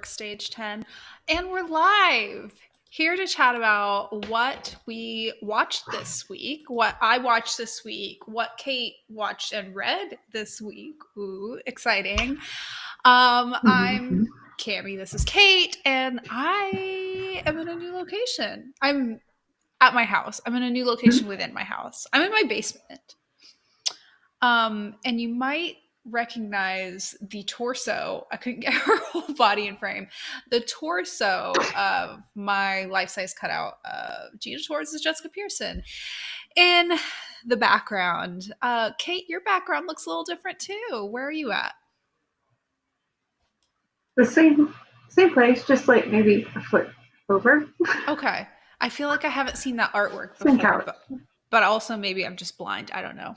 Stage 10, and we're live here to chat about what we watched this week, what I watched this week, what Kate watched and read this week. Ooh, exciting. I'm Cammie, this is Kate, and I am in a new location. I'm at my house. I'm in a new location within my house. I'm in my basement. And you might recognize the torso. I couldn't get her whole body in frame. The torso of my life-size cutout of Gina Torres is Jessica Pearson. In the background, Kate, your background looks a little different too. Where are you at? The same place, just like maybe a foot over. Okay. I feel like I haven't seen that artwork Same before, couch. but also maybe I'm just blind. I don't know.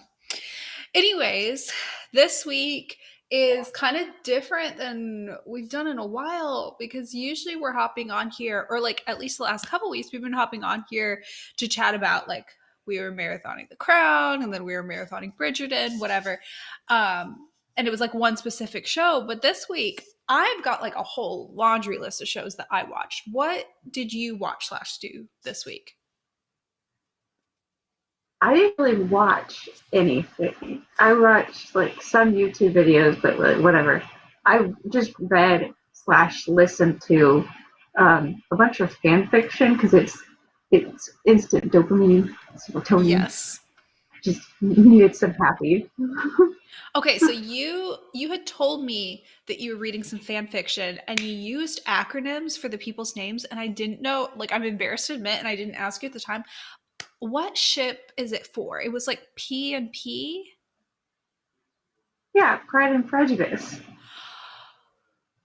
Anyways, this week is kind of different than we've done in a while because usually we're hopping on here, or like at least the last couple weeks, we've been hopping on here to chat about like we were marathoning The Crown and then we were marathoning Bridgerton, whatever. And it was like one specific show. But this week, I've got like a whole laundry list of shows that I watched. What did you watch slash do this week? I didn't really watch anything. I watched like some YouTube videos, but like, whatever. I just read slash listened to a bunch of fan fiction because it's instant dopamine, serotonin. Yes. Just needed some happy. Okay, so you had told me that you were reading some fan fiction and you used acronyms for the people's names, and I didn't know, like I'm embarrassed to admit, and I didn't ask you at the time. What ship is it for? It was like P and P. Yeah, Pride and Prejudice.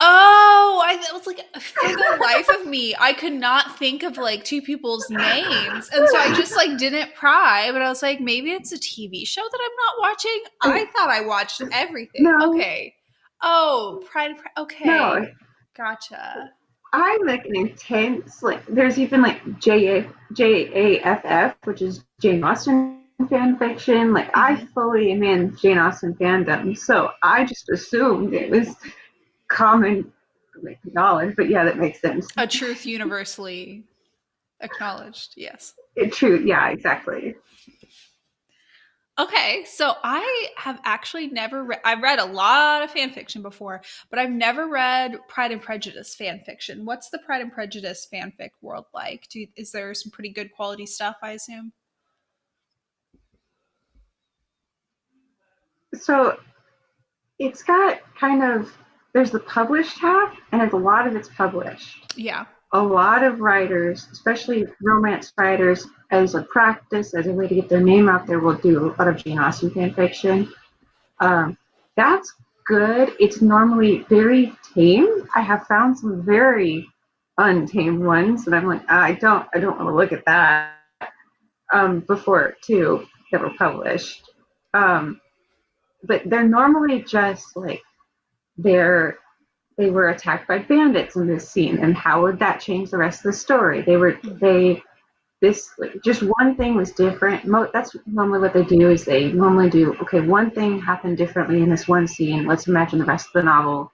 Oh, I was like, for the life of me, I could not think of like two people's names. And so I just like didn't pry, but I was like, maybe it's a TV show that I'm not watching. I thought I watched everything. No, Okay. Oh, Pride. no. Okay. Gotcha. I'm like an intense like. There's even like JAFF, which is Jane Austen fan fiction. Like I Mhm. fully am in Jane Austen fandom, so I just assumed it was common like knowledge. But yeah, that makes sense. A truth universally acknowledged. Yes. True. Yeah, exactly. Okay, so I have actually never read. I've read a lot of fan fiction before, but I've never read Pride and Prejudice fan fiction. What's the Pride and Prejudice fanfic world like? Is there some pretty good quality stuff? I assume. So it's got kind of there's the published half, and a lot of it's published. Yeah. A lot of writers, especially romance writers, as a practice, as a way to get their name out there, will do a lot of Jane Austen fan fiction. Um, that's good. It's normally very tame. I have found some very untamed ones, and I'm like, I don't want to look at that. Before too, that were published. Um, but they're normally just like they're they were attacked by bandits in this scene, and how would that change the rest of the story? Hmm. This like, just one thing was different. That's normally what they do is they normally do okay, one thing happened differently in this one scene. Let's imagine the rest of the novel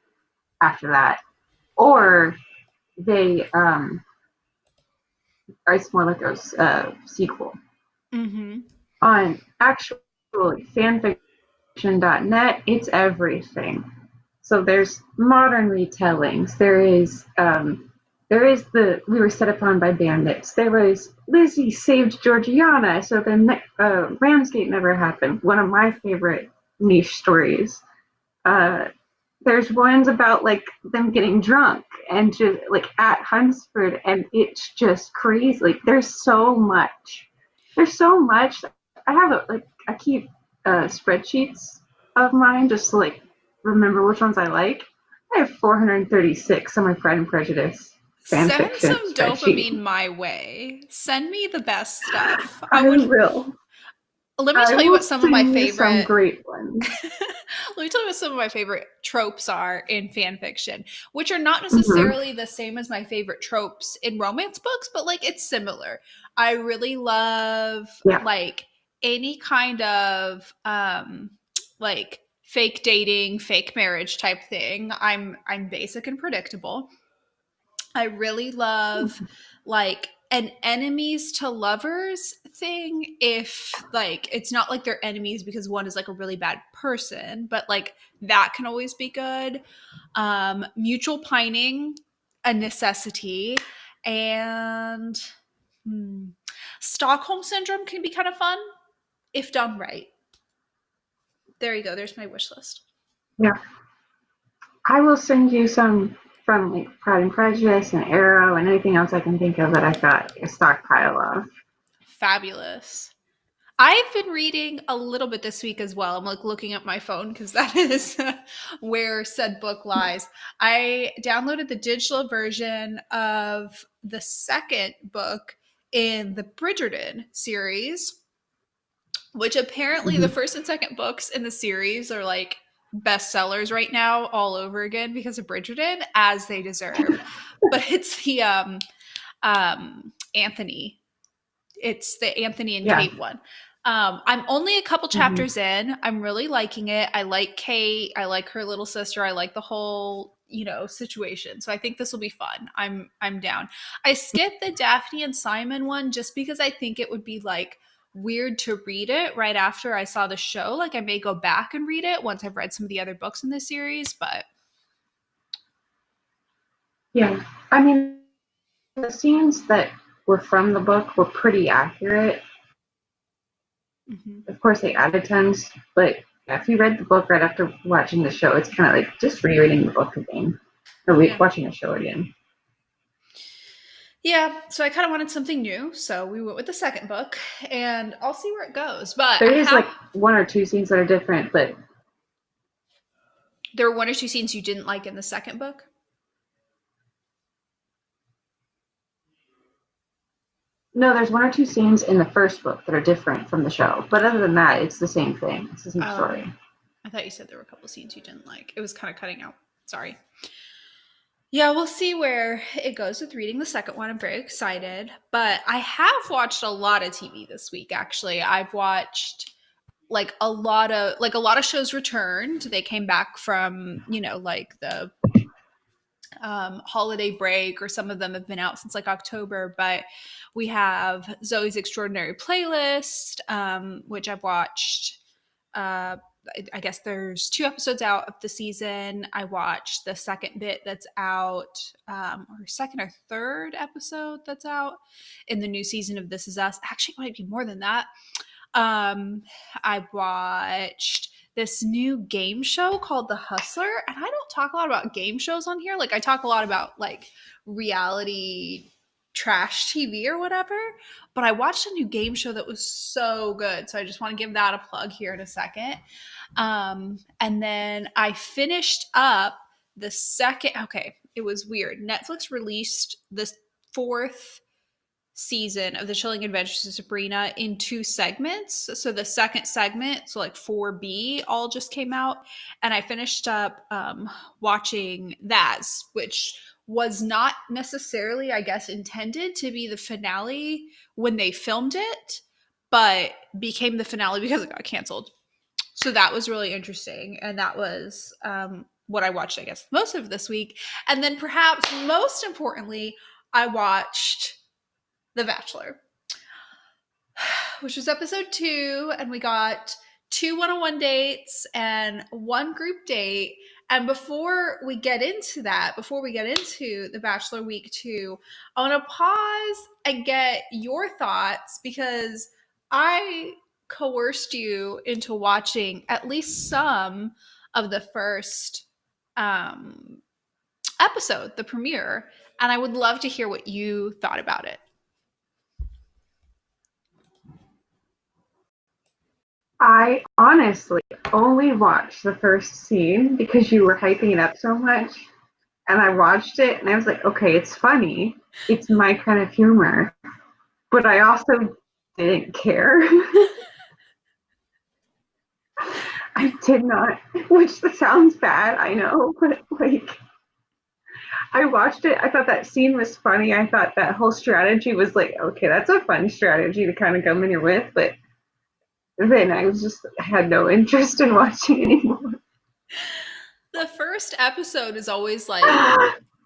after that, or they it's more like a sequel Mm-hmm. on actual fanfiction.net. It's everything. So there's modern retellings. There is the we were set upon by bandits. There was Lizzie saved Georgiana, so then Ramsgate never happened. One of my favorite niche stories. Uh, there's ones about like them getting drunk and just like at Hunsford, and it's just crazy. Like there's so much. There's so much. I have I keep spreadsheets of mine just to like remember which ones I like. I have 436 on my Pride and Prejudice fan Send fiction some spreadsheet. dopamine my way. Send me the best stuff. I I would. will. Let me I tell you will what some of my send you some favorite great ones. Let me tell you what some of my favorite tropes are in fan fiction, which are not Mm-hmm. necessarily the same as my favorite tropes in romance books, but like it's similar. I really love Yeah. like any kind of like fake dating, fake marriage type thing. I'm basic and predictable. I really love like an enemies to lovers thing, if like it's not like they're enemies because one is like a really bad person, but like that can always be good. Mutual pining, a necessity, and hmm, Stockholm syndrome can be kind of fun if done right. There you go. There's my wish list. Yeah. I will send you some from like Pride and Prejudice and Arrow and anything else I can think of that I've got a stockpile of. Fabulous. I've been reading a little bit this week as well. I'm like looking at my phone because that is where said book lies. I downloaded the digital version of the second book in the Bridgerton series, which apparently the Mm-hmm. first and second books in the series are like bestsellers right now all over again because of Bridgerton, as they deserve. But it's the Anthony, it's the Anthony and Yeah. Kate one. I'm only a couple Mm-hmm. chapters in. I'm really liking it. I like Kate. I like her little sister. I like the whole, situation. So I think this will be fun. I'm down. I skipped the Daphne and Simon one just because I think it would be like weird to read it right after I saw the show. Like I may go back and read it once I've read some of the other books in this series, but Yeah. I mean, the scenes that were from the book were pretty accurate. mhm. Of course, they added tons, but if you read the book right after watching the show, it's kind of like just rereading the book again or Yeah. watching the show again. Yeah, so I kind of wanted something new, so we went with the second book, and I'll see where it goes. But There I is have like one or two scenes that are different, but there were one or two scenes you didn't like in the second book. no, there's one or two scenes in the first book that are different from the show. But other than that, it's the same thing. It's the same Oh, story. I thought you said there were a couple scenes you didn't like. It was kind of cutting out. Sorry. Yeah, we'll see where it goes with reading the second one. I'm very excited. But I have watched a lot of TV this week, actually. I've watched like a lot of shows returned. They came back from, like the holiday break, or some of them have been out since like October. But we have Zoe's Extraordinary Playlist, which I've watched. I guess there's 2 episodes out of the season. I watched the second bit that's out, or second or third episode that's out in the new season of This Is Us. Actually, it might be more than that. I watched this new game show called The Hustler, and I don't talk a lot about game shows on here. Like I talk a lot about like reality trash TV or whatever, but I watched a new game show that was so good. So I just want to give that a plug here in a second. And then I finished up the second. Okay, it was weird. Netflix released this fourth season of The Chilling Adventures of Sabrina in 2 segments. So the second segment, so like 4B, all just came out, and I finished up watching that, which was not necessarily, I guess, intended to be the finale when they filmed it, but became the finale because it got canceled. So that was really interesting, and that was what I watched, I guess, most of this week. And then perhaps most importantly, I watched the Bachelor, which was episode 2, and we got 2 one-on-one dates and 1 group date. And before we get into the Bachelor week 2, I want to pause and get your thoughts, because I coerced you into watching at least some of the first episode, the premiere, and I would love to hear what you thought about it. I honestly only watched the first scene because you were hyping it up so much. And I watched it and I was like, okay, it's funny. It's my kind of humor. But I also didn't care. I did not, which sounds bad, I know, but like I watched it. I thought that scene was funny. I thought that whole strategy was like, okay, that's a fun strategy to kind of come in here with. But then I was just had no interest in watching anymore. The first episode is always like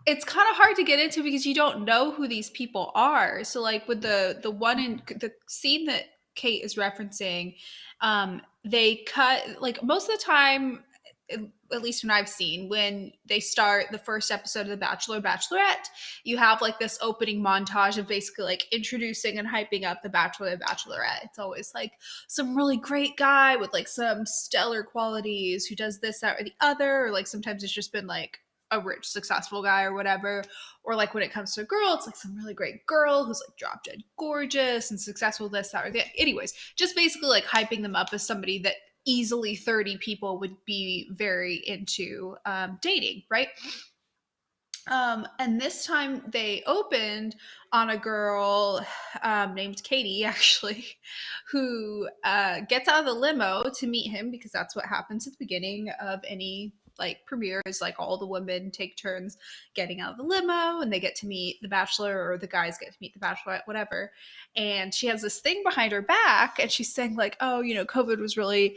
it's kind of hard to get into because you don't know who these people are. So like with the one in the scene that Kate is referencing, they cut like most of the time, at least when I've seen, when they start the first episode of The Bachelor, Bachelorette, you have like this opening montage of basically like introducing and hyping up the Bachelor, the Bachelorette. It's always like some really great guy with like some stellar qualities who does this, that, or the other, or like sometimes it's just been like a rich, successful guy or whatever. Or like when it comes to a girl, it's like some really great girl who's like drop dead gorgeous and successful, this, that, or that. Anyways, just basically like hyping them up as somebody that easily 30 people would be very into dating, right? And this time they opened on a girl named Katie, actually, who gets out of the limo to meet him because that's what happens at the beginning of any like premiere is like all the women take turns getting out of the limo and they get to meet the bachelor or the guys get to meet the bachelorette, whatever. And she has this thing behind her back and she's saying like, oh, you know, COVID was really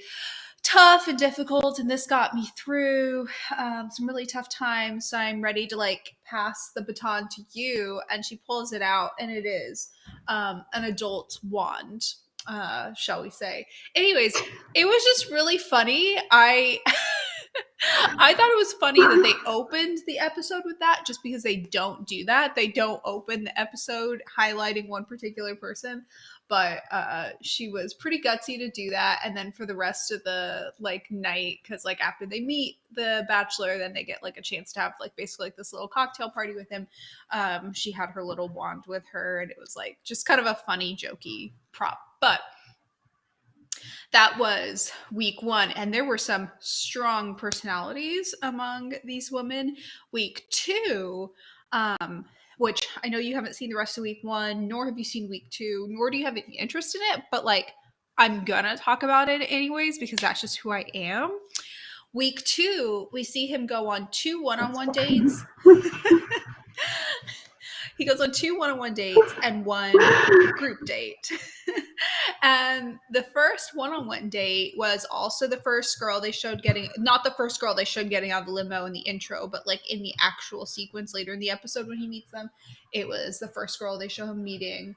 tough and difficult and this got me through some really tough times, so I'm ready to like pass the baton to you. And she pulls it out and it is an adult wand, shall we say. Anyways, it was just really funny. I thought it was funny that they opened the episode with that just because they don't do that. They don't open the episode highlighting one particular person, but she was pretty gutsy to do that. And then for the rest of the like night, because like after they meet the bachelor, then they get like a chance to have like basically like this little cocktail party with him. She had her little wand with her, and it was like just kind of a funny, jokey prop. But that was week one, and there were some strong personalities among these women. Week two, which I know you haven't seen the rest of week one, nor have you seen week two, nor do you have any interest in it, but like I'm gonna talk about it anyways because that's just who I am. Week two, we see him go on two one-on-one dates. He goes on two one-on-one dates and one group date. And the first one-on-one date was also the first girl they showed getting, not the first girl they showed getting out of the limo in the intro, but like in the actual sequence later in the episode when he meets them, it was the first girl they show him meeting.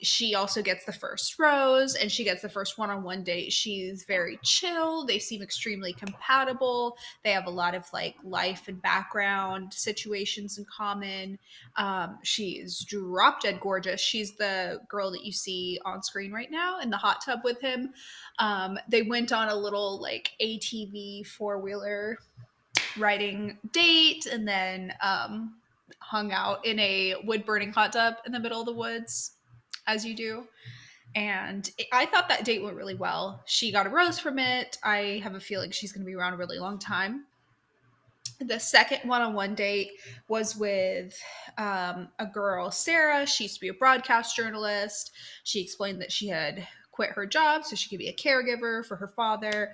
She also gets the first rose and she gets the first one-on-one date. She's very chill. They seem extremely compatible. They have a lot of like life and background situations in common. She's drop dead gorgeous. She's the girl that you see on screen right now in the hot tub with him. They went on a little like ATV four-wheeler riding date and then hung out in a wood burning hot tub in the middle of the woods, as you do. And I thought that date went really well. She got a rose from it. I have a feeling she's going to be around a really long time. The second one-on-one date was with a girl, Sarah. She used to be a broadcast journalist. She explained that she had quit her job so she could be a caregiver for her father,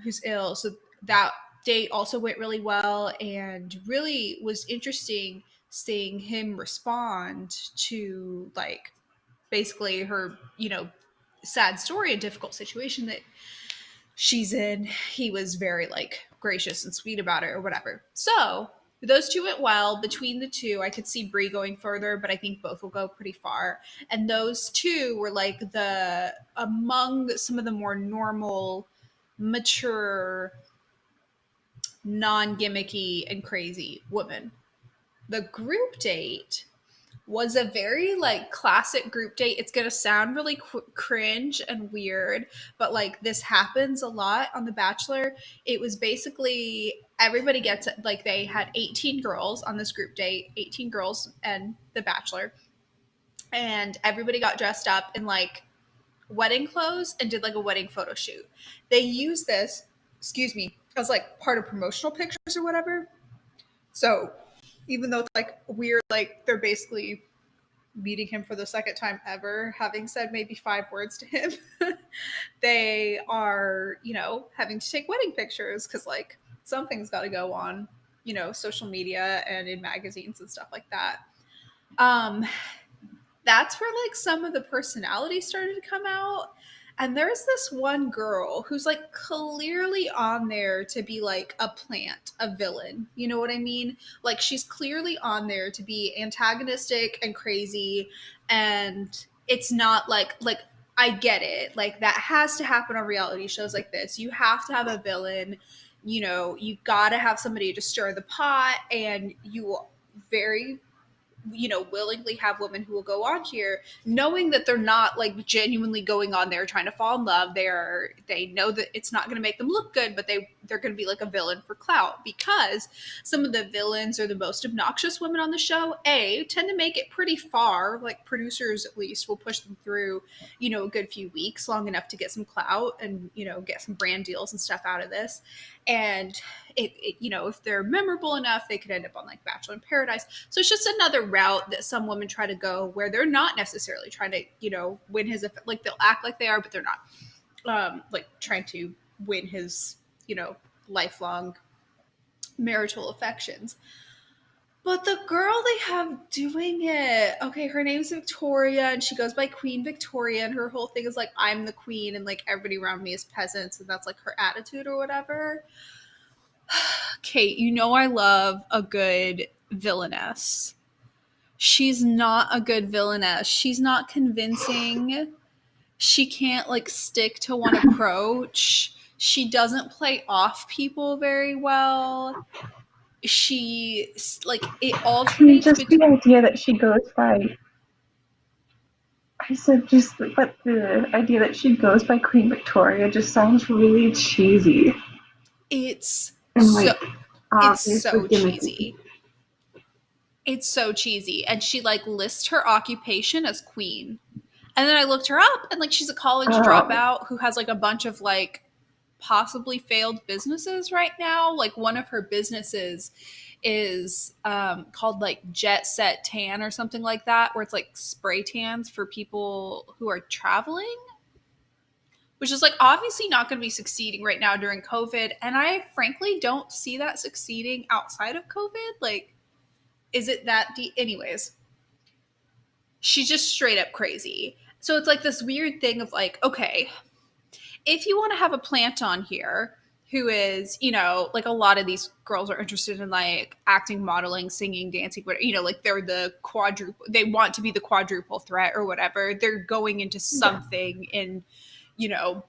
who's ill. So that date also went really well and really was interesting seeing him respond to like basically her, you know, sad story and difficult situation that she's in. He was very like gracious and sweet about it or whatever. So those two went well. Between the two, I could see Brie going further, but I think both will go pretty far. And those two were like the among some of the more normal, mature, non-gimmicky and crazy women. The group date was a very like classic group date. It's gonna sound really cringe and weird, but like this happens a lot on The Bachelor. It was basically everybody gets it. Like they had 18 girls on this group date, 18 girls and The Bachelor, and everybody got dressed up in like wedding clothes and did like a wedding photo shoot. They used this, excuse me, as like part of promotional pictures or whatever. So even though it's like weird, like they're basically meeting him for the second time ever, having said maybe 5 words to him, they are, you know, having to take wedding pictures because, like, something's got to go on, you know, social media and in magazines and stuff like that. Um, that's where, like, some of the personality started to come out. And there's this one girl who's like clearly on there to be like a plant, a villain. You know what I mean? Like she's clearly on there to be antagonistic and crazy, and it's not like I get it. Like that has to happen on reality shows like this. You have to have a villain. You know, you got to have somebody to stir the pot, and you will very willingly have women who will go on here knowing that they're not like genuinely going on there trying to fall in love. They know that it's not going to make them look good, but they're going to be like a villain for clout, because some of the villains or the most obnoxious women on the show tend to make it pretty far. Like producers at least will push them through a good few weeks, long enough to get some clout and get some brand deals and stuff out of this. And if they're memorable enough, they could end up on like Bachelor in Paradise. So it's just another route that some women try to go, where they're not necessarily trying to win his, like they'll act like they are, but they're not like trying to win his lifelong marital affections. But the girl they have doing it, okay, her name's Victoria, and she goes by Queen Victoria, and her whole thing is like, I'm the queen, and like everybody around me is peasants, and that's like her attitude or whatever. Kate, I love a good villainess. She's not a good villainess. She's not convincing. She can't like stick to one approach. She doesn't play off people very well. She like it I mean, alternates just between. the idea that she goes by. I said just, but the idea that she goes by Queen Victoria just sounds really cheesy It's and so like it's obviously so gimmicky. cheesy. It's so cheesy. And she like lists her occupation as queen. And then I looked her up, and like she's a college Oh, dropout who has like a bunch of like possibly failed businesses right now. Like one of her businesses is called like Jet Set Tan or something like that, where it's like spray tans for people who are traveling, which is like obviously not going to be succeeding right now during COVID. And I frankly don't see that succeeding outside of COVID. Like, is it that deep? Anyways, she's just straight up crazy. So it's like this weird thing of like, okay, if you want to have a plant on here who is, like a lot of these girls are interested in like acting, modeling, singing, dancing, but like they're the quadruple, they want to be the quadruple threat or whatever. They're going into yeah. something in, you know,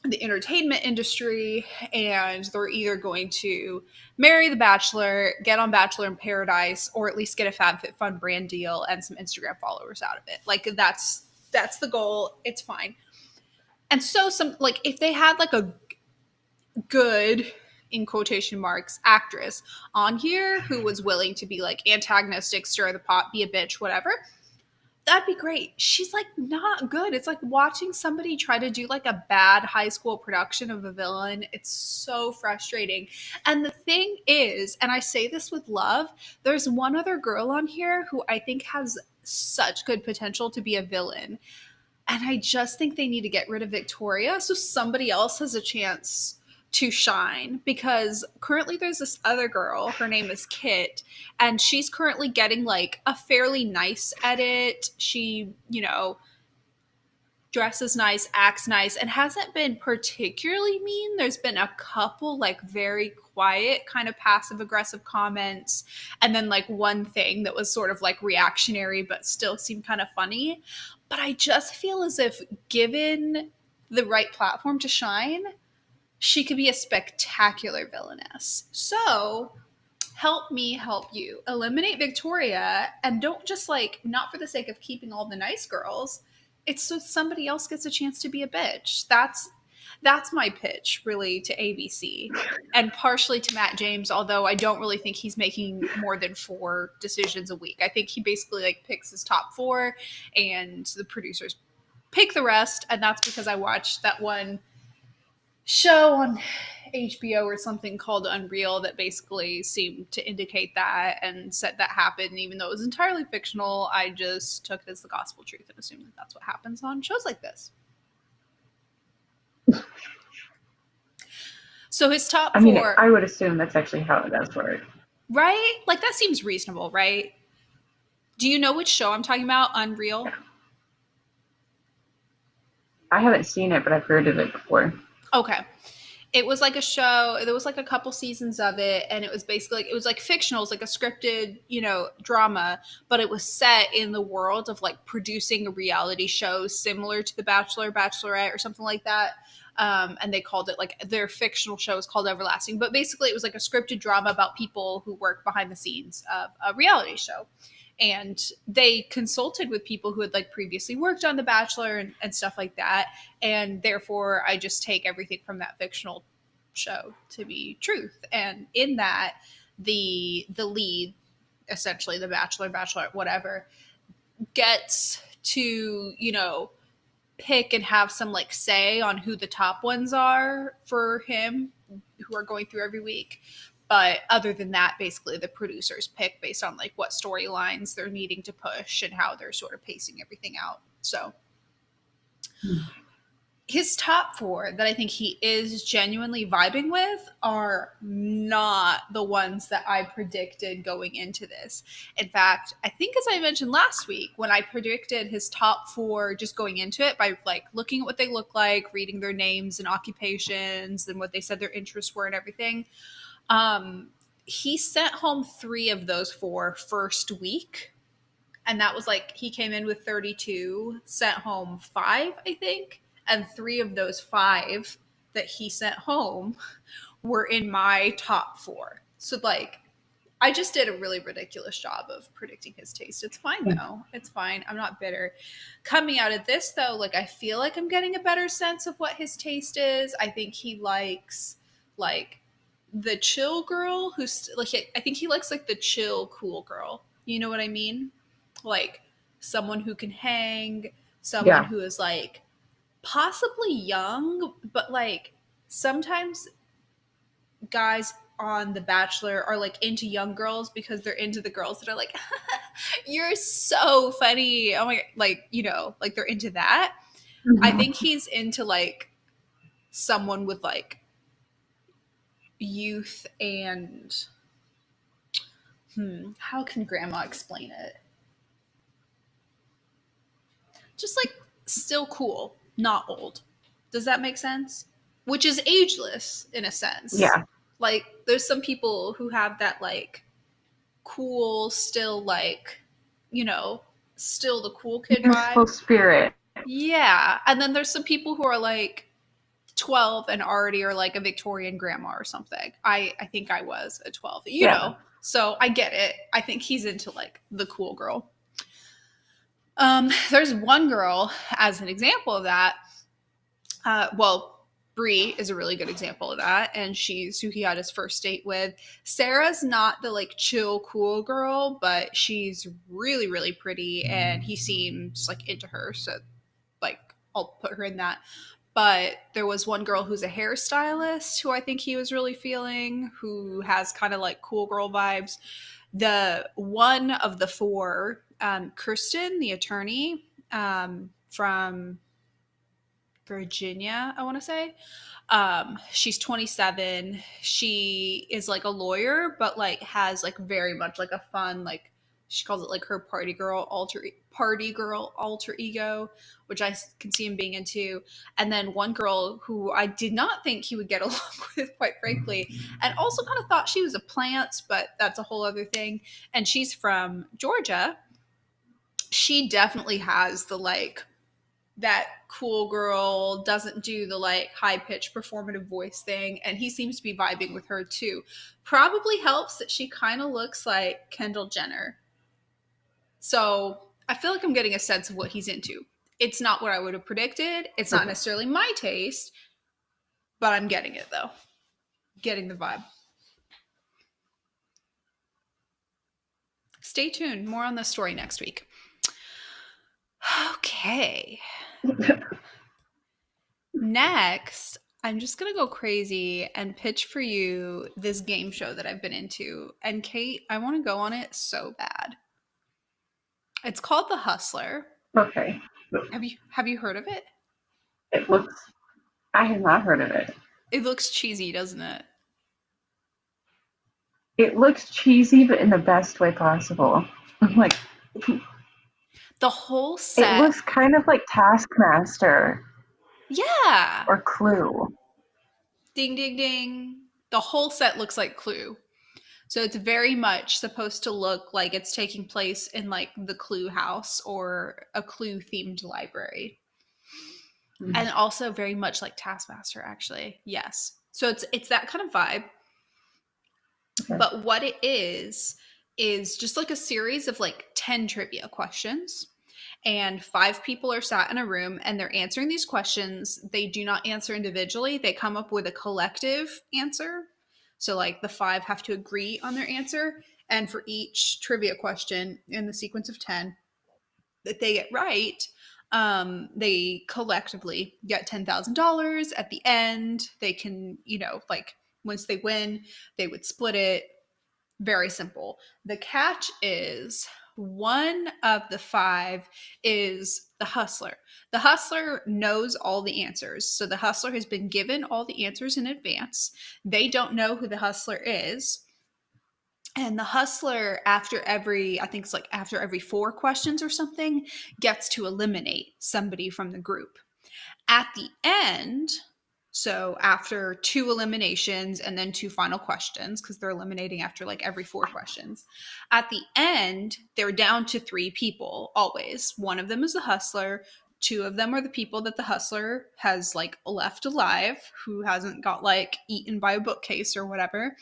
the entertainment industry, and they're either going to marry the Bachelor, get on Bachelor in Paradise, or at least get a FabFitFun brand deal and some Instagram followers out of it. Like that's the goal. It's fine. And so some like if they had like a good in quotation marks actress on here who was willing to be like antagonistic, stir the pot, be a bitch, whatever, that'd be great. She's like not good. It's like watching somebody try to do like a bad high school production of a villain. It's so frustrating. And the thing is, and I say this with love, there's one other girl on here who I think has such good potential to be a villain. And I just think they need to get rid of Victoria so somebody else has a chance to shine, because currently there's this other girl, her name is Kit, and she's currently getting like a fairly nice edit. She, dresses nice, acts nice, and hasn't been particularly mean. There's been a couple like very quiet, kind of passive aggressive comments, and then like one thing that was sort of like reactionary but still seemed kind of funny. But I just feel as if given the right platform to shine, she could be a spectacular villainess. So help me help you. Eliminate Victoria, and don't just like, not for the sake of keeping all the nice girls. It's so somebody else gets a chance to be a bitch. That's my pitch really to ABC, and partially to Matt James, although I don't really think he's making more than 4 decisions a week. I think he basically like picks his top 4 and the producers pick the rest, and that's because I watched that one show on HBO or something called Unreal that basically seemed to indicate that and said that happened, even though it was entirely fictional. I just took it as the gospel truth and assumed that that's what happens on shows like this. So his top I mean, 4, I would assume that's actually how it does work. right? Like that seems reasonable, right? Do you know which show I'm talking about? Unreal? I haven't seen it, but I've heard of it before. Okay. It was like a show. There was like a couple seasons of it, and it was basically like, it was like fictional. It was like a scripted, drama, but it was set in the world of like producing a reality show similar to The Bachelor, Bachelorette, or something like that. And they called it like their fictional show is called Everlasting. But basically, it was like a scripted drama about people who work behind the scenes of a reality show. And they consulted with people who had like previously worked on The Bachelor and stuff like that. And therefore, I just take everything from that fictional show to be truth. And in that, the lead, essentially the Bachelor, Bachelorette, whatever, gets to pick and have some like say on who the top ones are for him, who are going through every week. But other than that, basically the producers pick based on like what storylines they're needing to push and how they're sort of pacing everything out. So his top four that I think he is genuinely vibing with are not the ones that I predicted going into this. In fact, I think as I mentioned last week, when I predicted his top four just going into it by like looking at what they look like, reading their names and occupations and what they said their interests were and everything, he sent home three of those four first week. And that was like, he came in with 32, sent home five, I think. And three of those five that he sent home were in my top four. So, like, I just did a really ridiculous job of predicting his taste. It's fine, though. It's fine. I'm not bitter. Coming out of this, though, like, I feel like I'm getting a better sense of what his taste is. I think he likes, like, the chill girl who's, like, I think he likes, like, the chill, cool girl. You know what I mean? Like, someone who can hang, someone Yeah. who is, like, possibly young, but like sometimes guys on The Bachelor are like into young girls because they're into the girls that are like, you're so funny. Oh my God. Like, like they're into that. I Mhm. think he's into like someone with like youth and, how can grandma explain it? Just like still cool, not old. Does that make sense? Which is ageless in a sense. Yeah. Like there's some people who have that like cool, still like, still the cool kid vibe. Youthful spirit. Yeah. And then there's some people who are like 12 and already are like a Victorian grandma or something. I think I was a 12, Yeah. So I get it. I think he's into like the cool girl. There's one girl as an example of that. Bree is a really good example of that, and she's who he had his first date with. Sarah's not the like chill, cool girl, but she's really, really pretty, and he seems like into her. So, like, I'll put her in that. But there was one girl who's a hairstylist who I think he was really feeling, who has kind of like cool girl vibes. The one of the four, Kirsten, the attorney from Virginia, I want to say. She's 27. She is like a lawyer, but like has like very much like a fun, like she calls it like her party girl alter ego, which I can see him being into. And then one girl who I did not think he would get along with, quite frankly, and also kind of thought she was a plant, but that's a whole other thing. And she's from Georgia. She definitely has the like that cool girl, doesn't do the like high pitched performative voice thing, and he seems to be vibing with her too. Probably helps that she kind of looks like Kendall Jenner. So I feel like I'm getting a sense of what he's into. It's not what I would have predicted. It's not Okay. necessarily my taste, but I'm getting it though. Getting the vibe. Stay tuned. More on this story next week. Okay. Next, I'm just going to go crazy and pitch for you this game show that I've been into. And Kate, I want to go on it so bad. It's called The Hustler. Okay. Have you heard of it? It looks. I have not heard of it. It looks cheesy, doesn't it? It looks cheesy, but in the best way possible. Like The whole it set. looks kind of like Taskmaster. Yeah. Or Clue? Ding, ding, ding. The whole set looks like Clue. So it's very much supposed to look like it's taking place in like the Clue house or a Clue themed library. And also very much like Taskmaster, actually. Yes. So it's that kind of vibe. Okay. But what it is just like a series of like 10 trivia questions. And 5 people are sat in a room and they're answering these questions. They do not answer individually, they come up with a collective answer. So, like, the 5 have to agree on their answer. And for each trivia question in the sequence of 10 that they get right, they collectively get $10,000 at the end. They can, like, once they win, they would split it. Very simple. The catch is one of the 5 is the hustler. The hustler knows all the answers. So the hustler has been given all the answers in advance. They don't know who the hustler is. And the hustler, I think it's like after every 4 questions or something, gets to eliminate somebody from the group. At the end, so after 2 eliminations and then 2 final questions, because they're eliminating after like every 4 questions, at the end, they're down to 3 people always. One of them is the hustler. 2 of them are the people that the hustler has like left alive, who hasn't got like eaten by a bookcase or whatever.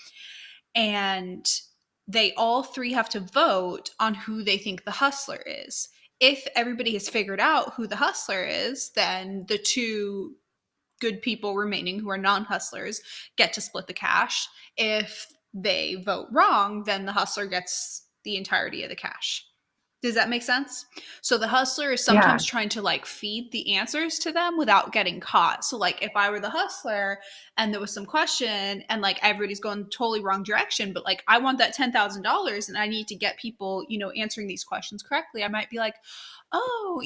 And they all 3 have to vote on who they think the hustler is. If everybody has figured out who the hustler is, then the 2 good people remaining who are non-hustlers get to split the cash. If they vote wrong, then the hustler gets the entirety of the cash. Does that make sense? So the hustler is Yeah. sometimes trying to like feed the answers to them without getting caught. So like if I were the hustler and there was some question and like everybody's going totally wrong direction, but like I want that $10,000 and I need to get people, answering these questions correctly, I might be like, oh,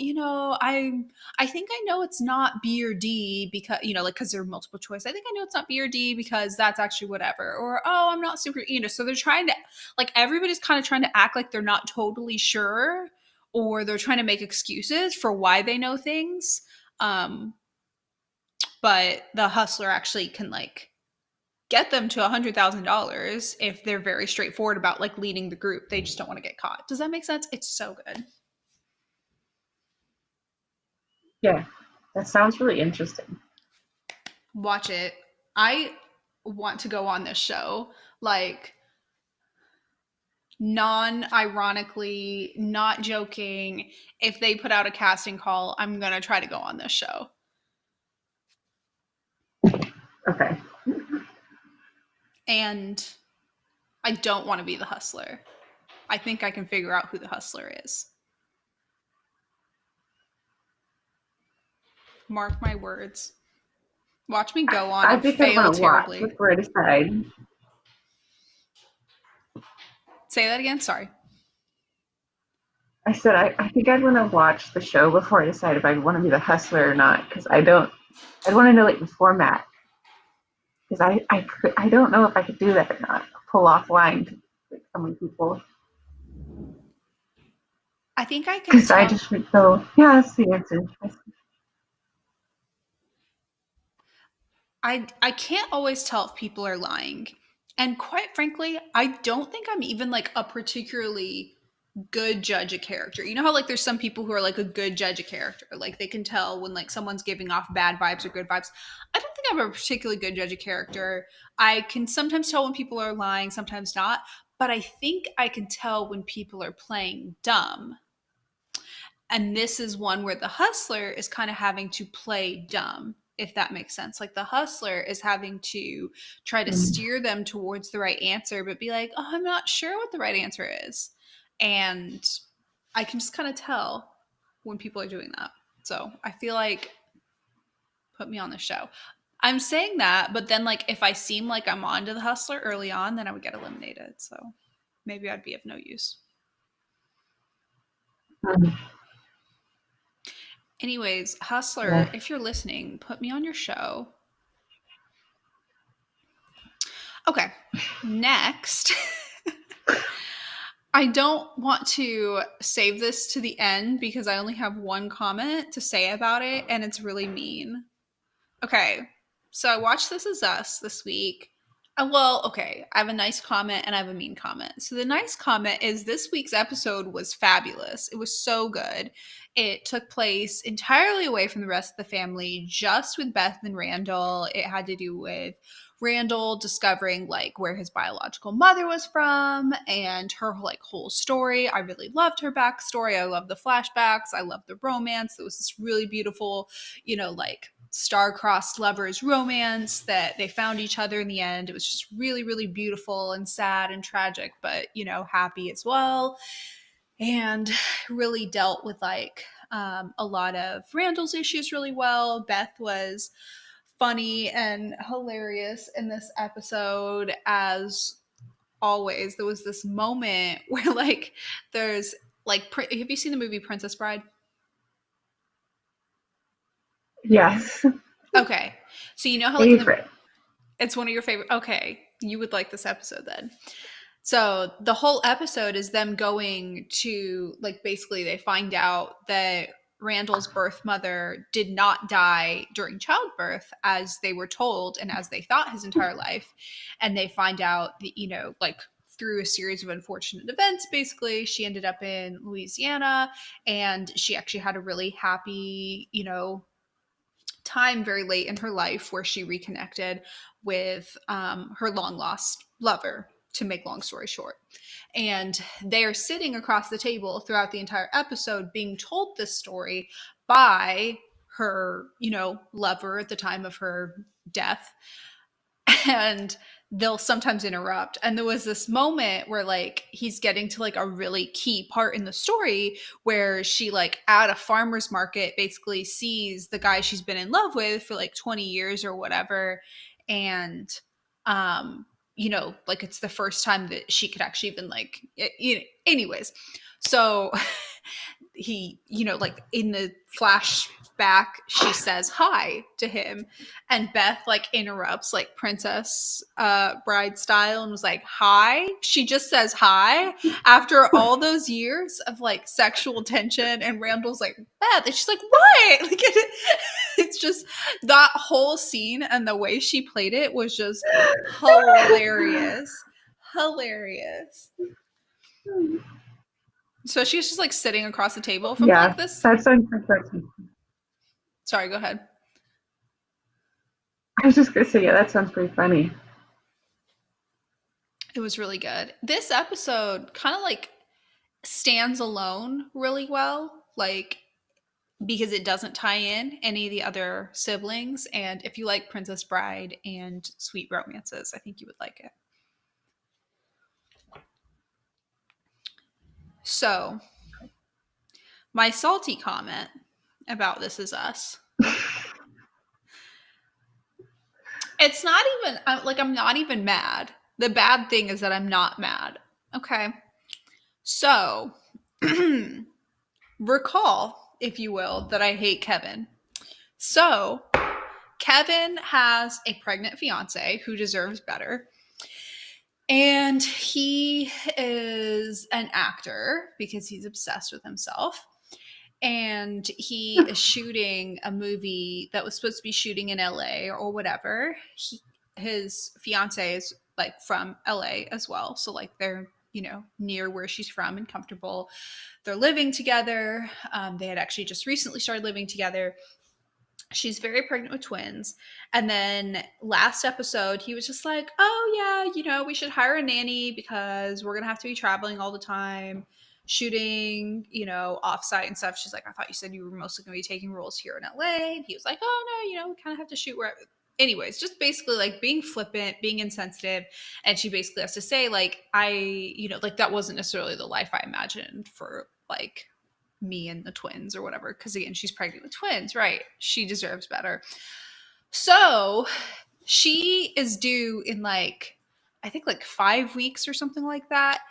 I think I know it's not B or D because, like, because there are multiple choice. I think I know it's not B or D because that's actually whatever. Or, oh, I'm not super, so they're trying to, like, everybody's kind of trying to act like they're not totally sure, or they're trying to make excuses for why they know things. But the hustler actually can, like, get them to $100,000 if they're very straightforward about, like, leading the group. They just don't want to get caught. Does that make sense? It's so good. Yeah, that sounds really interesting. Watch it. I want to go on this show, like, non-ironically, not joking. If they put out a casting call, I'm gonna try to go on this show. Okay. And I don't want to be the hustler. I think I can figure out who the hustler is. Mark my words. Watch me go on I and think I fail want to watch terribly. before I decide. Say that again. Sorry. I said I think I'd want to watch the show before I decide if I want to be the hustler or not, because I'd want to know like the format, because I don't know if I could do that or not. Pull off line to like so many people, I think I can because I tell. just would go, yeah, that's the answer. I can't always tell if people are lying. And quite frankly, I don't think I'm even like a particularly good judge of character. You know how like there's some people who are like a good judge of character. Like they can tell when like someone's giving off bad vibes or good vibes. I don't think I'm a particularly good judge of character. I can sometimes tell when people are lying, sometimes not. But I think I can tell when people are playing dumb. And this is one where the hustler is kind of having to play dumb, if that makes sense. Like the hustler is having to try to steer them towards the right answer, but be like, oh, I'm not sure what the right answer is. And I can just kind of tell when people are doing that. So I feel like put me on the show. I'm saying that, but then like if I seem like I'm onto the hustler early on, then I would get eliminated. So maybe I'd be of no use. Anyways, Hustler, Yeah. if you're listening, put me on your show. Okay, next. I don't want to save this to the end because I only have one comment to say about it and it's really mean. Okay. So I watched This Is Us this week. Well, okay. I have a nice comment and I have a mean comment. So the nice comment is this week's episode was fabulous. It was so good. It took place entirely away from the rest of the family, just with Beth and Randall. It had to do with Randall discovering like where his biological mother was from and her like whole story. I really loved her backstory. I loved the flashbacks. I loved the romance. It was this really beautiful, like star-crossed lovers romance that they found each other in the end. It was just really, really beautiful and sad and tragic, but happy as well. And really dealt with like a lot of Randall's issues really well. Beth was funny and hilarious in this episode as always. There was this moment where like there's like have you seen the movie Princess Bride? Yes. Okay. So you know how like Favorite. it's one of your favorite. Okay, you would like this episode then. So the whole episode is them going to like basically they find out that Randall's birth mother did not die during childbirth as they were told and as they thought his entire life. And they find out that, like through a series of unfortunate events, basically, she ended up in Louisiana and she actually had a really happy, time very late in her life where she reconnected with her long lost lover, to make long story short. And they are sitting across the table throughout the entire episode being told this story by her, lover at the time of her death. And they'll sometimes interrupt. And there was this moment where like he's getting to like a really key part in the story where she like at a farmer's market basically sees the guy she's been in love with for like 20 years or whatever. And like it's the first time that she could actually even like anyways. So he, like in the flashback, she says hi to him, and Beth like interrupts like Princess Bride style and was like, hi. She just says hi after all those years of like sexual tension, and Randall's like, Beth, and she's like, what? Like it's just that whole scene and the way she played it was just hilarious. So she's just like sitting across the table from Yeah, like this. that sounds perfect. Sorry, go ahead. I was just gonna say, yeah, that sounds pretty funny. It was really good. This episode kind of like stands alone really well, like because it doesn't tie in any of the other siblings. And if you like Princess Bride and sweet romances, I think you would like it. So, my salty comment about This Is Us. It's not even like I'm not even mad. The bad thing is that I'm not mad. Okay. So, recall, if you will, that I hate Kevin. So, Kevin has a pregnant fiance who deserves better. And he is an actor because he's obsessed with himself. And he is shooting a movie that was supposed to be shooting in LA or whatever. His fiance is like from LA as well. So, like, they're, near where she's from and comfortable. They're living together. They had actually just recently started living together. She's very pregnant with twins. And then last episode, he was just like, oh, yeah, we should hire a nanny because we're going to have to be traveling all the time, shooting, offsite and stuff. She's like, I thought you said you were mostly going to be taking roles here in LA. And he was like, oh, no, we kind of have to shoot where. Anyways, just basically like being flippant, being insensitive. And she basically has to say, like, like that wasn't necessarily the life I imagined for like me and the twins or whatever, because again, she's pregnant with twins, right? She deserves better. So she is due in like I think like 5 weeks or something like that,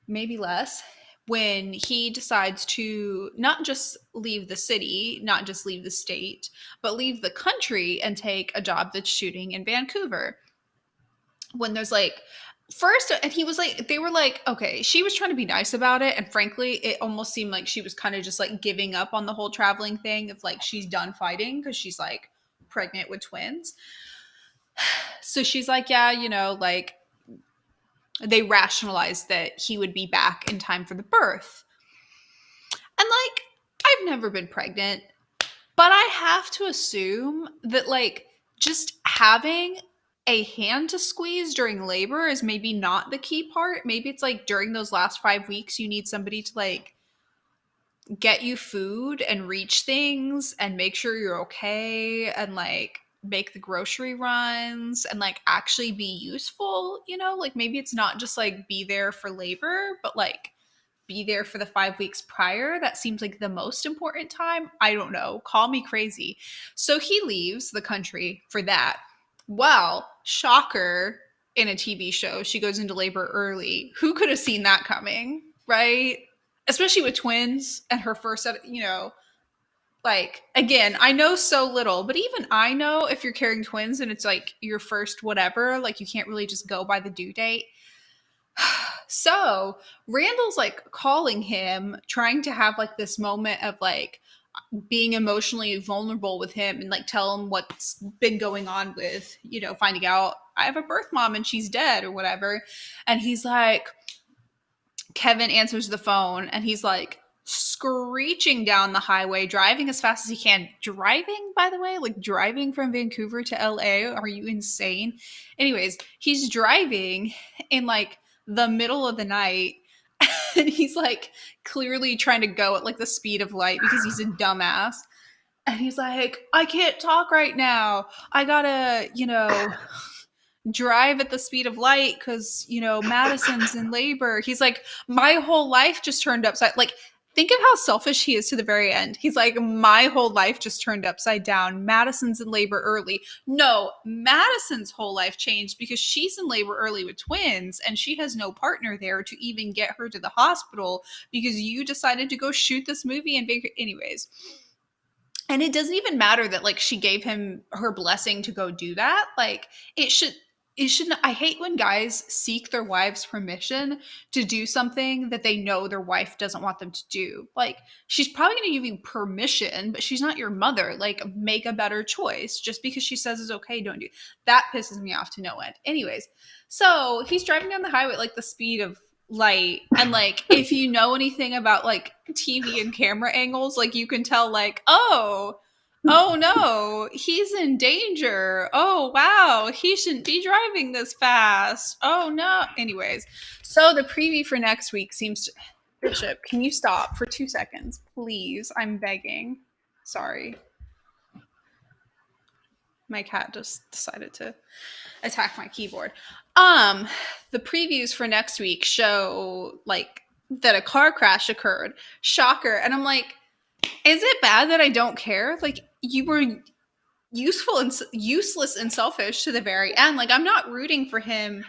maybe less, when he decides to not just leave the city, not just leave the state, but leave the country and take a job that's shooting in Vancouver. When there's like first, and he was like, they were like, okay, she was trying to be nice about it, and frankly it almost seemed like she was kind of just like giving up on the whole traveling thing, of like she's done fighting because she's like pregnant with twins. So she's like, yeah, like they rationalized that he would be back in time for the birth. And like, I've never been pregnant, but I have to assume that like just having a hand to squeeze during labor is maybe not the key part. Maybe it's like during those last 5 weeks, you need somebody to like get you food and reach things and make sure you're okay and like make the grocery runs and like actually be useful, like maybe it's not just like be there for labor, but like be there for the 5 weeks prior. That seems like the most important time. I don't know. Call me crazy. So he leaves the country for that. Well, shocker, in a TV show, she goes into labor early. Who could have seen that coming, right? Especially with twins and her first set, like again, I know so little, but even I know if you're carrying twins and it's like your first whatever, like you can't really just go by the due date. So Randall's like calling him, trying to have like this moment of like being emotionally vulnerable with him and like tell him what's been going on with, finding out I have a birth mom and she's dead or whatever. And he's like, Kevin answers the phone and he's like screeching down the highway, driving as fast as he can. Driving, by the way, like driving from Vancouver to LA. Are you insane? Anyways, he's driving in like the middle of the night and he's like clearly trying to go at like the speed of light because he's a dumbass. And he's like, I can't talk right now. I gotta, drive at the speed of light because Madison's in labor. He's like, my whole life just turned upside, like, think of how selfish he is to the very end. He's like, my whole life just turned upside down. Madison's in labor early. No, Madison's whole life changed because she's in labor early with twins and she has no partner there to even get her to the hospital because you decided to go shoot this movie in Vancouver. Anyways, and it doesn't even matter that like she gave him her blessing to go do that. Like it shouldn't. I hate when guys seek their wives' permission to do something that they know their wife doesn't want them to do. Like, she's probably going to give you permission, but she's not your mother. Like, make a better choice. Just because she says it's okay, don't do. That pisses me off to no end. Anyways, so he's driving down the highway at like the speed of light, and like if you know anything about like TV and camera angles, like you can tell like, oh no, he's in danger. Oh wow, he shouldn't be driving this fast. Oh no. Anyways, so the preview for next week seems to. Bishop, can you stop for 2 seconds, please? I'm begging. Sorry. My cat just decided to attack my keyboard. The previews for next week show like that a car crash occurred. Shocker. And I'm like, is it bad that I don't care? Like, you were useful and useless and selfish to the very end. Like, I'm not rooting for him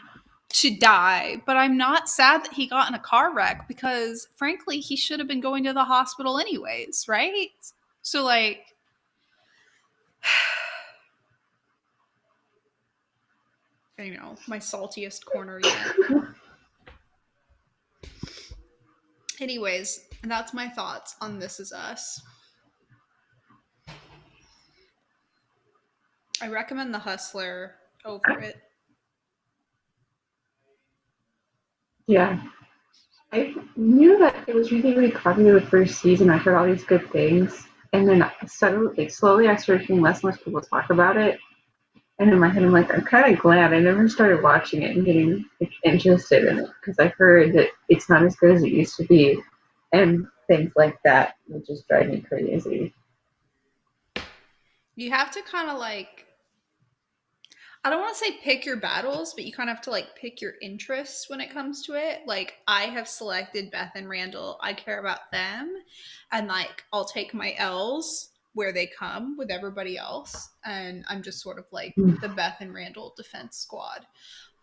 to die, but I'm not sad that he got in a car wreck because frankly, he should have been going to the hospital anyways, right? So like my saltiest corner yet. Anyways, that's my thoughts on This Is Us. I recommend The Hustler over it. Yeah. I knew that it was really, really popular the first season. I heard all these good things. And then slowly I started hearing less and less people talk about it. And in my head, I'm like, I'm kind of glad I never started watching it and getting like, interested in it because I heard that it's not as good as it used to be. And things like that would just drive me crazy. You have to kind of like, I don't want to say pick your battles, but you kind of have to like pick your interests when it comes to it. Like, I have selected Beth and Randall. I care about them. And like, I'll take my L's where they come with everybody else. And I'm just sort of like the Beth and Randall defense squad.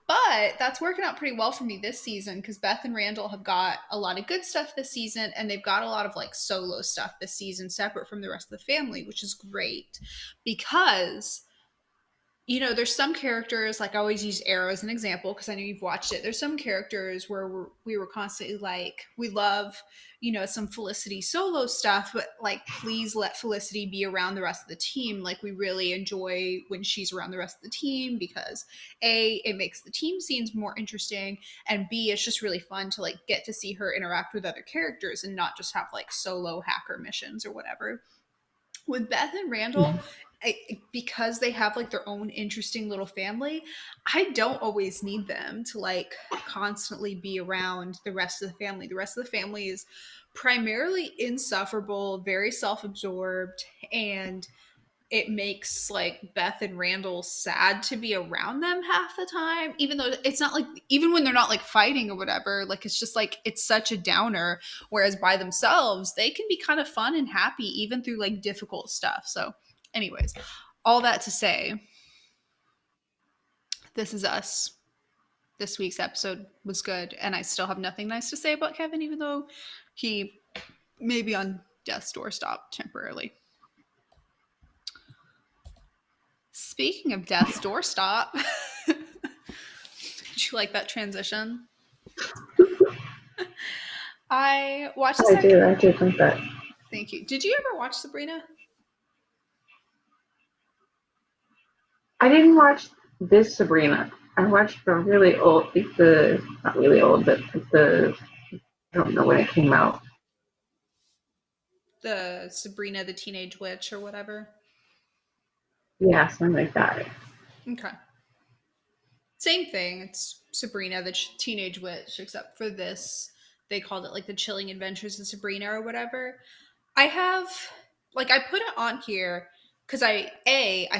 But that's working out pretty well for me this season because Beth and Randall have got a lot of good stuff this season, and they've got a lot of like solo stuff this season separate from the rest of the family, which is great because there's some characters, like I always use Arrow as an example because I know you've watched it. There's some characters where we were constantly like, we love, some Felicity solo stuff, but like, please let Felicity be around the rest of the team. Like, we really enjoy when she's around the rest of the team because A, it makes the team scenes more interesting, and B, it's just really fun to like get to see her interact with other characters and not just have like solo hacker missions or whatever. With Beth and Randall, because they have like their own interesting little family, I don't always need them to like constantly be around the rest of the family. The rest of the family is primarily insufferable, very self absorbed, and it makes like Beth and Randall sad to be around them half the time, even though it's not like, even when they're not like fighting or whatever, like it's just like it's such a downer. Whereas by themselves, they can be kind of fun and happy even through like difficult stuff. So, anyways, all that to say, This Is Us. This week's episode was good, and I still have nothing nice to say about Kevin, even though he may be on death's doorstep temporarily. Speaking of death's doorstep, did you like that transition? I watched the second. I do think that. Thank you. Did you ever watch Sabrina? I didn't watch this Sabrina. I watched the really old, like the not really old, but like the I don't know when it came out. The Sabrina the Teenage Witch or whatever. Yeah, something like that. Okay. Same thing. It's Sabrina the Teenage Witch, except for this, they called it like the Chilling Adventures of Sabrina or whatever. I have, like, I put it on here because I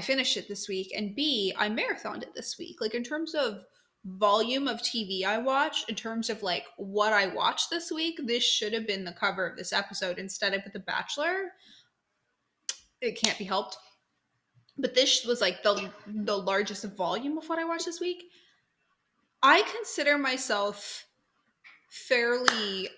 finished it this week, and B, I marathoned it this week. Like, in terms of volume of TV I watched, in terms of like what I watched this week, this should have been the cover of this episode. Instead, I put The Bachelor. It can't be helped. But this was like the largest volume of what I watched this week. I consider myself fairly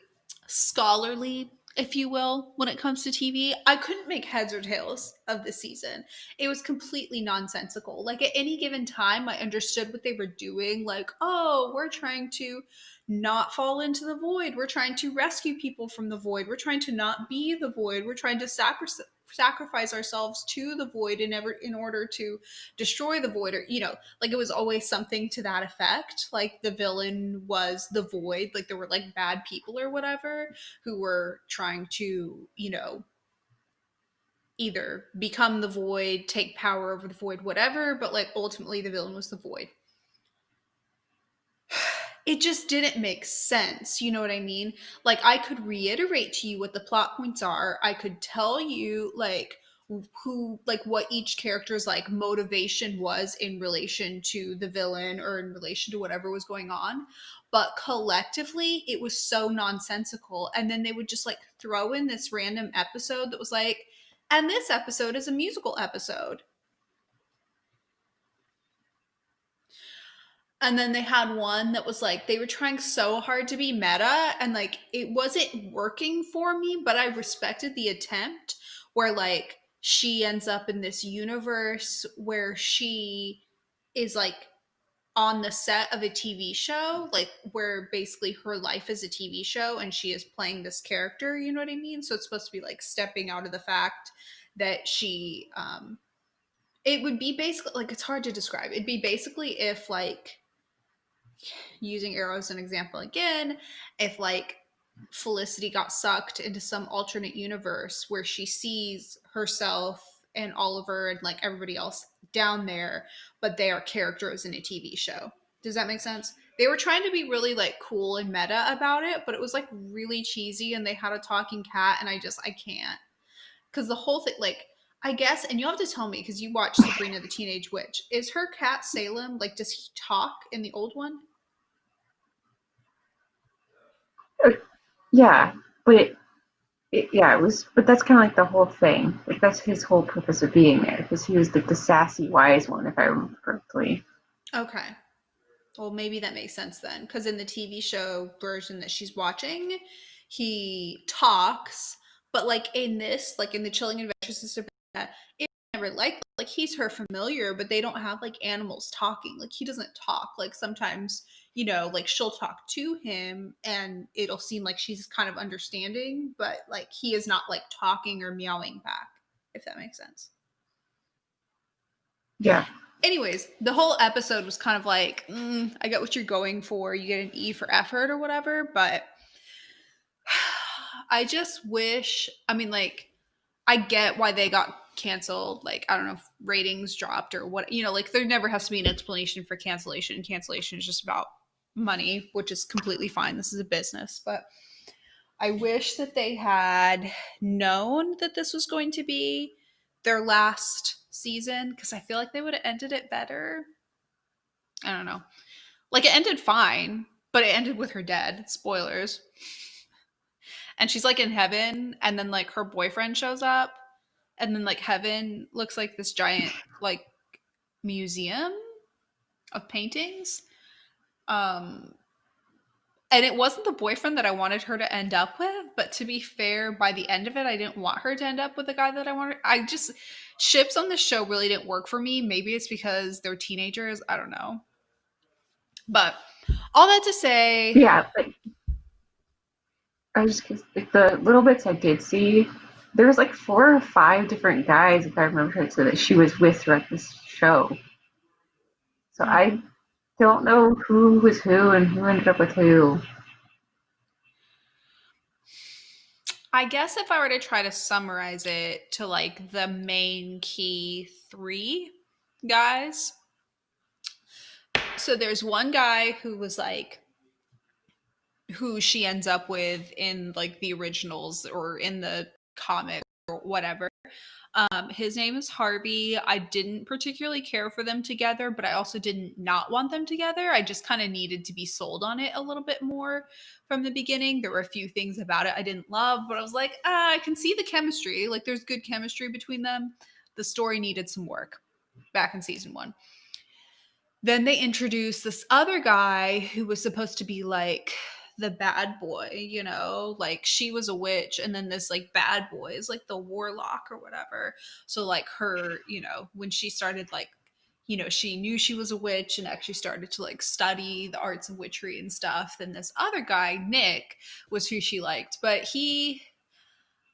scholarly, if you will, when it comes to TV. I couldn't make heads or tails of the season. It was completely nonsensical. Like, at any given time, I understood what they were doing. Like, oh, we're trying to not fall into the void. We're trying to rescue people from the void. We're trying to not be the void. We're trying to sacrifice ourselves to the void in order to destroy the void, or like, it was always something to that effect. Like, the villain was the void, like there were like bad people or whatever who were trying to, either become the void, take power over the void, whatever, but like ultimately the villain was the void. It just didn't make sense. You know what I mean? Like, I could reiterate to you what the plot points are. I could tell you like who, like, what each character's like motivation was in relation to the villain or in relation to whatever was going on. But collectively, it was so nonsensical. And then they would just like throw in this random episode that was like, and this episode is a musical episode. And then they had one that was like, they were trying so hard to be meta, and like it wasn't working for me, but I respected the attempt, where like she ends up in this universe where she is like on the set of a TV show, like where basically her life is a TV show and she is playing this character, you know what I mean? So it's supposed to be like stepping out of the fact that she it would be basically like, it's hard to describe. It'd be basically if, like, using Arrow as an example again, if like Felicity got sucked into some alternate universe where she sees herself and Oliver and like everybody else down there, but they are characters in a TV show. Does that make sense? They were trying to be really like cool and meta about it, but it was like really cheesy, and they had a talking cat, and I can't. Because the whole thing, like, I guess, and you'll have to tell me because you watched Sabrina the Teenage Witch. Is her cat Salem, like, does he talk in the old one? Yeah, but yeah, it was. But that's kind of like the whole thing. Like that's his whole purpose of being there, because he was like the sassy, wise one, if I remember correctly. Okay. Well, maybe that makes sense then. Because in the TV show version that she's watching, he talks, but like in this, like in the Chilling Adventures of Sabrina, it never liked. Like he's her familiar, but they don't have like animals talking. Like he doesn't talk. Like sometimes, like she'll talk to him and it'll seem like she's kind of understanding, but like he is not like talking or meowing back, if that makes sense. Yeah. Anyways, the whole episode was kind of like, I get what you're going for. You get an E for effort or whatever, but I just wish, I mean, like, I get why they got canceled. Like, I don't know if ratings dropped or what, like, there never has to be an explanation for cancellation. Cancellation is just about money, which is completely fine. This is a business. But I wish that they had known that this was going to be their last season because I feel like they would have ended it better. I don't know. Like, it ended fine, but it ended with her dead. Spoilers. And she's like in heaven, and then like her boyfriend shows up, and then like heaven looks like this giant like museum of paintings. Um and it wasn't the boyfriend that I wanted her to end up with, but to be fair, by the end of it, I didn't want her to end up with the guy that I wanted. I just ships on this show really didn't work for me. Maybe it's because they're teenagers. I don't know. But all that to say, Yeah, but I just like the little bits I did see, there was like 4 or 5 different guys, if I remember correctly, that she was with throughout this show. So I don't know who was who and who ended up with who. I guess if I were to try to summarize it to like the main key three guys. So there's one guy who was like, who she ends up with in like the originals or in the comic or whatever. His name is Harvey. I didn't particularly care for them together, but I also didn't not want them together. I just kind of needed to be sold on it a little bit more from the beginning. There were a few things about it I didn't love, but I was like, I can see the chemistry. Like, there's good chemistry between them. The story needed some work back in season 1. Then they introduced this other guy who was supposed to be like the bad boy, like she was a witch and then this like bad boy is like the warlock or whatever. So like her, when she started like, she knew she was a witch and actually started to like study the arts of witchery and stuff. Then this other guy, Nick, was who she liked, but he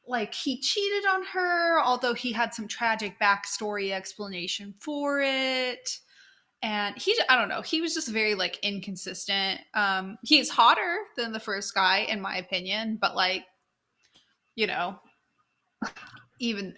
cheated on her, although he had some tragic backstory explanation for it. And I don't know, he was just very like inconsistent. He's hotter than the first guy in my opinion, but like, you know even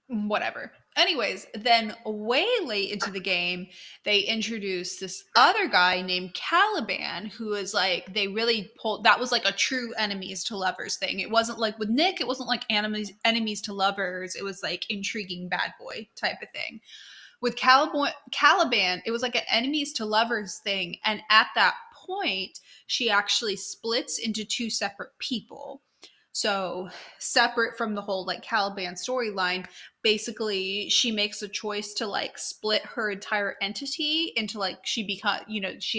whatever. Anyways, then way late into the game they introduced this other guy named Caliban, who is like, they really pulled, that was like a true enemies to lovers thing. It wasn't like with Nick, it wasn't like enemies to lovers, it was like intriguing bad boy type of thing. With Caliban, it was like an enemies to lovers thing. And at that point, she actually splits into 2 separate people. So, separate from the whole like Caliban storyline, basically she makes a choice to like split her entire entity into like, she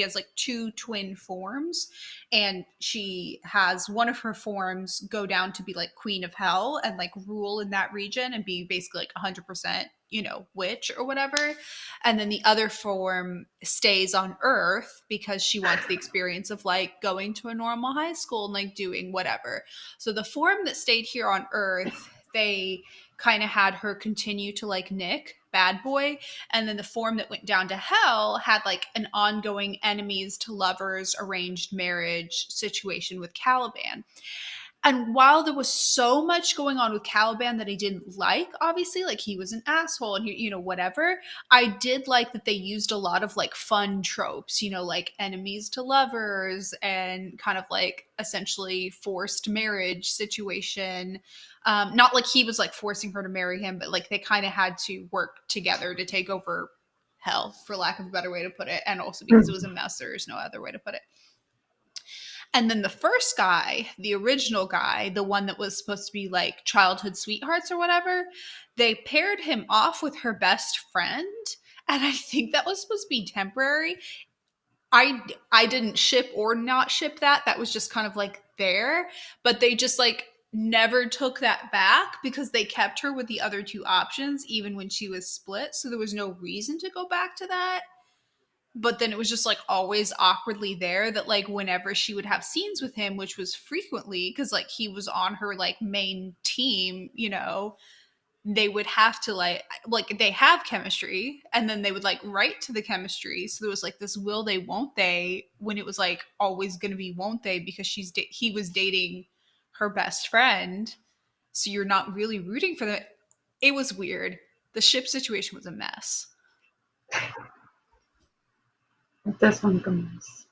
has like 2 twin forms, and she has one of her forms go down to be like queen of hell and like rule in that region and be basically like 100% witch or whatever. And then the other form stays on Earth because she wants the experience of like going to a normal high school and like doing whatever. So the form that stayed here on Earth, they kind of had her continue to like Nick, bad boy. And then the form that went down to hell had like an ongoing enemies to lovers arranged marriage situation with Caliban. And while there was so much going on with Caliban that I didn't like, obviously, like he was an asshole and whatever, I did like that they used a lot of like fun tropes, like enemies to lovers and kind of like essentially forced marriage situation. Not like he was like forcing her to marry him, but like they kind of had to work together to take over hell, for lack of a better way to put it. And also because it was a mess, there's no other way to put it. And then the first guy, the original guy, the one that was supposed to be like childhood sweethearts or whatever, they paired him off with her best friend. And I think that was supposed to be temporary. I didn't ship or not ship that. That was just kind of like there. But they just like never took that back because they kept her with the other two options even when she was split. So there was no reason to go back to that. But then it was just like always awkwardly there that like whenever she would have scenes with him, which was frequently because like he was on her like main team, you know, they would have to like they have chemistry and then they would like write to the chemistry. So there was like this will they won't they when it was like always going to be won't they because he was dating her best friend, so you're not really rooting for them. It was weird. The ship situation was a mess. This one goes.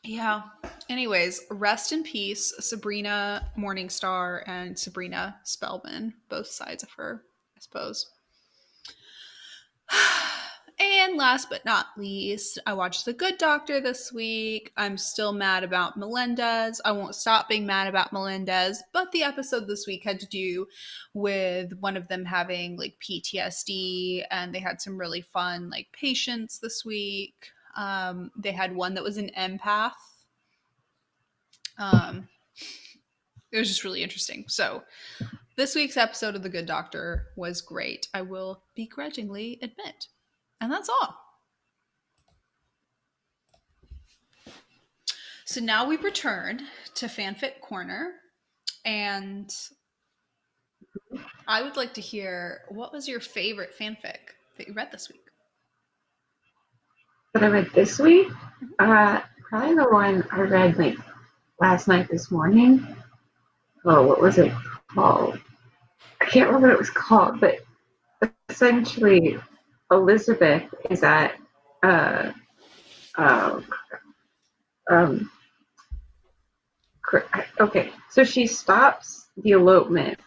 Yeah. Anyways, rest in peace, Sabrina Morningstar and Sabrina Spellman, both sides of her, I suppose. And last but not least, I watched The Good Doctor this week. I'm still mad about Melendez. I won't stop being mad about Melendez, but the episode this week had to do with one of them having like PTSD, and they had some really fun like patients this week. They had one that was an empath. Um, it was just really interesting. So this week's episode of The Good Doctor was great, I will begrudgingly admit. And that's all. So now we return to Fanfic Corner, and I would like to hear what was your favorite fanfic that you read this week? That I read this week? Probably the one I read like last night, this morning. Oh, what was it called? I can't remember what it was called, but essentially, Elizabeth is at uh, uh, um, okay, so she stops the elopement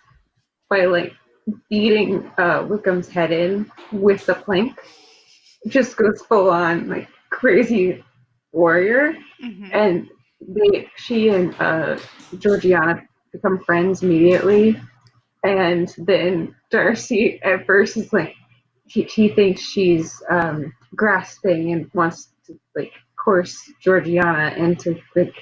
by like beating Wickham's head in with the plank. Just goes full on like crazy warrior, Mm-hmm. and she and Georgiana become friends immediately. And then Darcy at first is like he thinks she's grasping and wants to like coerce Georgiana into like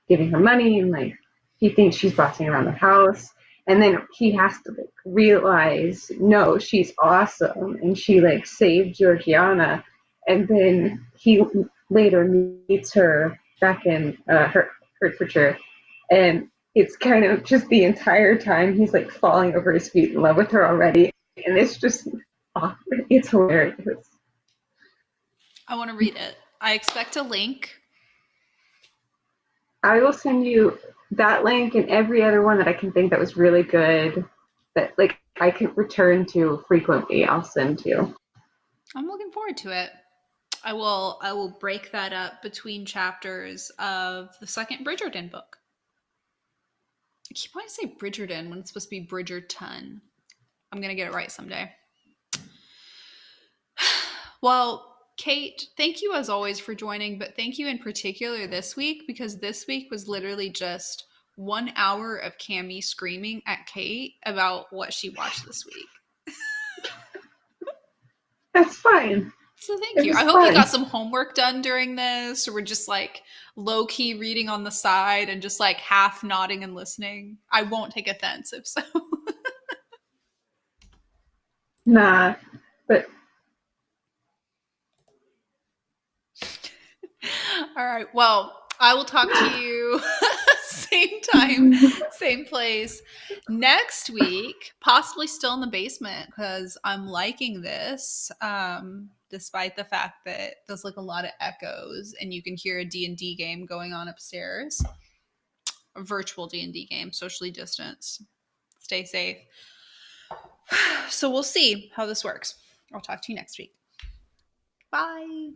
giving her money, and like he thinks she's bossing around the house. And then he has to like realize no, she's awesome and she like saved Georgiana. And then he later meets her back in Hertfordshire, and it's kind of just the entire time he's like falling over his feet in love with her already, and it's just awkward. It's hilarious. I want to read it. I expect a link. I will send you that link and every other one that I can think that was really good that like I can return to frequently. I'll send you. I'm looking forward to it. I will break that up between chapters of the second Bridgerton book. I keep wanting to say Bridgerton when it's supposed to be Bridgerton. I'm gonna get it right someday. Well, Kate, thank you as always for joining, but thank you in particular this week because this week was literally just 1 hour of Cammie screaming at Kate about what she watched this week. That's fine. So thank It you. was I hope you got fun. some homework done during this, or we're just like low key reading on the side and just like half nodding and listening. I won't take offense if so. Nah, but All right. Well, I will talk to you same time, same place next week, possibly still in the basement because I'm liking this. Despite the fact that there's like a lot of echoes and you can hear a D&D game going on upstairs. A virtual D&D game, socially distanced. Stay safe. So we'll see how this works. I'll talk to you next week. Bye.